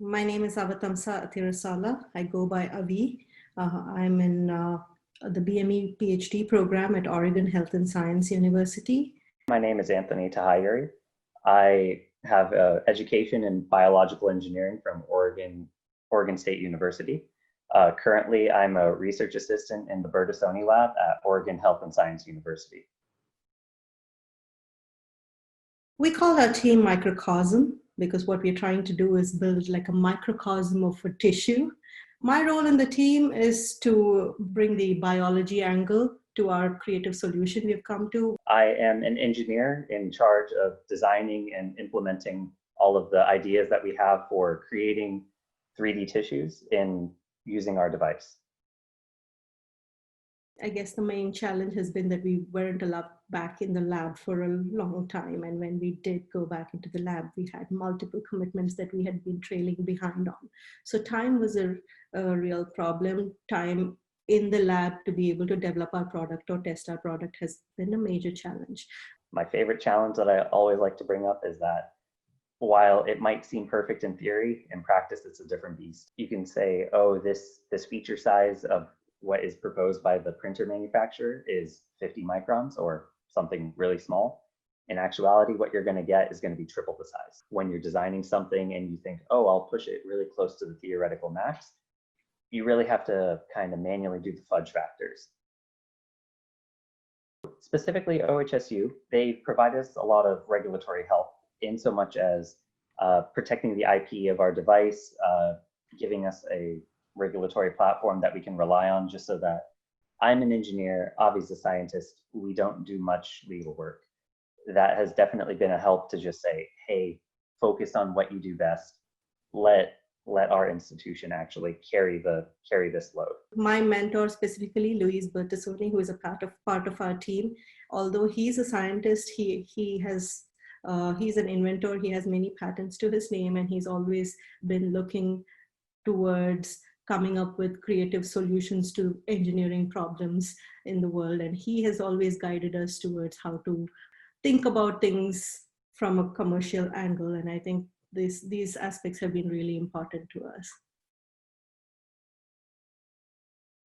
My name is Avatamsa Athirasala. I go by Avi. I'm in the BME PhD program at Oregon Health and Science University. My name is Anthony Tahayuri. I have education in biological engineering from Oregon State University. Currently, I'm a research assistant in the Bertassoni lab at Oregon Health and Science University. We call our team Microcosm because what we're trying to do is build like a microcosm of a tissue. My role in the team is to bring the biology angle to our creative solution we've come to. I am an engineer in charge of designing and implementing all of the ideas that we have for creating 3D tissues in using our device. I guess the main challenge has been that we weren't allowed back in the lab for a long time. And when we did go back into the lab, we had multiple commitments that we had been trailing behind on. So time was a real problem. Time in the lab to be able to develop our product or test our product has been a major challenge. My favorite challenge that I always like to bring up is that while it might seem perfect in theory, in practice, it's a different beast. You can say, oh, this feature size of what is proposed by the printer manufacturer is 50 microns or something really small. In actuality, what you're going to get is going to be triple the size. When you're designing something and you think, oh, I'll push it really close to the theoretical max, you really have to kind of manually do the fudge factors. Specifically, OHSU, they provide us a lot of regulatory help in so much as protecting the IP of our device, giving us a regulatory platform that we can rely on, just so that I'm an engineer, Avi's a scientist, we don't do much legal work. That has definitely been a help to just say, hey, focus on what you do best. Let our institution actually carry this load. My mentor specifically, Luis Bertassoni, who is a part of our team, although he's a scientist, he's an inventor, he has many patents to his name, and he's always been looking towards coming up with creative solutions to engineering problems in the world. And he has always guided us towards how to think about things from a commercial angle. And I think these aspects have been really important to us.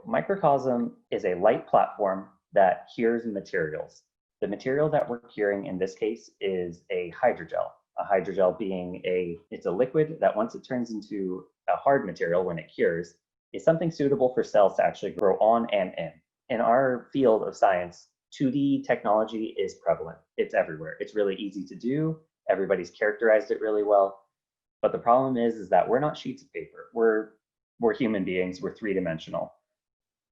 Microcosm is a light platform that cures materials. The material that we're curing in this case is a hydrogel. A hydrogel being it's a liquid that once it turns into a hard material when it cures, is something suitable for cells to actually grow on and in. In our field of science, 2D technology is prevalent. It's everywhere. It's really easy to do. Everybody's characterized it really well. But the problem is that we're not sheets of paper. We're human beings. We're three-dimensional.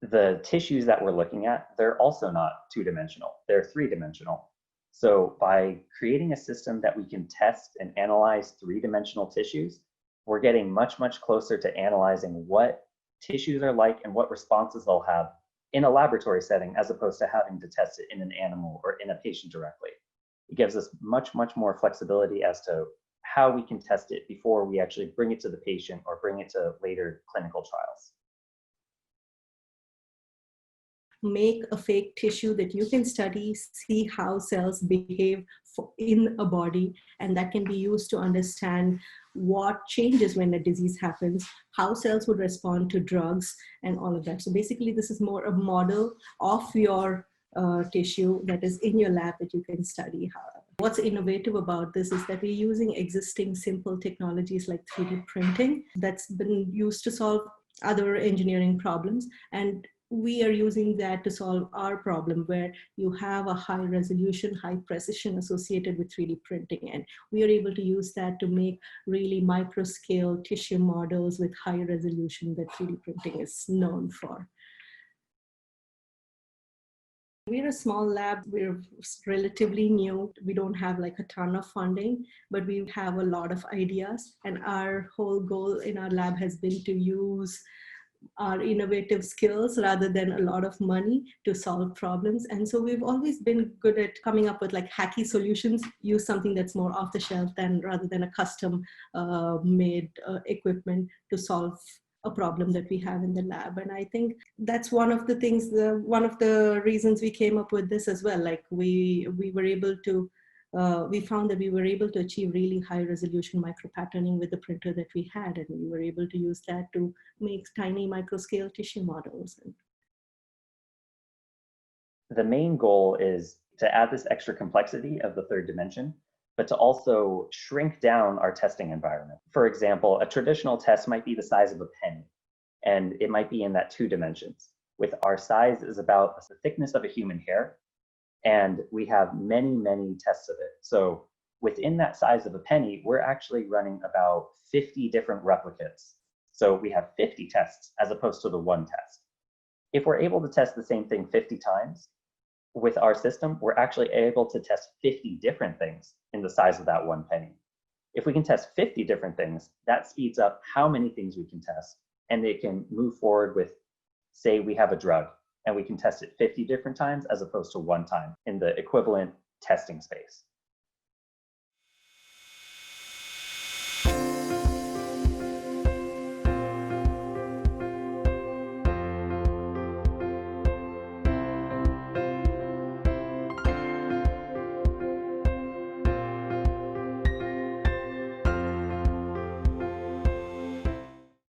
The tissues that we're looking at, they're also not two-dimensional. They're three-dimensional. So by creating a system that we can test and analyze three-dimensional tissues, we're getting much, much closer to analyzing what tissues are like and what responses they'll have in a laboratory setting, as opposed to having to test it in an animal or in a patient directly. It gives us much, much more flexibility as to how we can test it before we actually bring it to the patient or bring it to later clinical trials. Make a fake tissue that you can study, see how cells behave in a body, and that can be used to understand what changes when a disease happens, how cells would respond to drugs, and all of that. So basically, this is more a model of your tissue that is in your lab that you can study. What's innovative about this is that we're using existing simple technologies like 3D printing that's been used to solve other engineering problems, and we are using that to solve our problem, where you have a high resolution, high precision associated with 3D printing. And we are able to use that to make really micro scale tissue models with high resolution that 3D printing is known for. We're a small lab, we're relatively new. We don't have like a ton of funding, but we have a lot of ideas. And our whole goal in our lab has been to use our innovative skills rather than a lot of money to solve problems. And so we've always been good at coming up with like hacky solutions, use something that's more off the shelf rather than a custom made equipment to solve a problem that we have in the lab. And I think that's one of the things, one of the reasons we came up with this as well. Like we were able to we found that we were able to achieve really high resolution micropatterning with the printer that we had, and we were able to use that to make tiny microscale tissue models. The main goal is to add this extra complexity of the third dimension, but to also shrink down our testing environment. For example, a traditional test might be the size of a penny, and it might be in that 2 dimensions. With our size is about the thickness of a human hair, and we have many, many tests of it. So within that size of a penny, we're actually running about 50 different replicates. So we have 50 tests as opposed to the 1 test. If we're able to test the same thing 50 times, with our system, we're actually able to test 50 different things in the size of that 1 penny. If we can test 50 different things, that speeds up how many things we can test, and it can move forward with, say we have a drug, and we can test it 50 different times as opposed to 1 time in the equivalent testing space.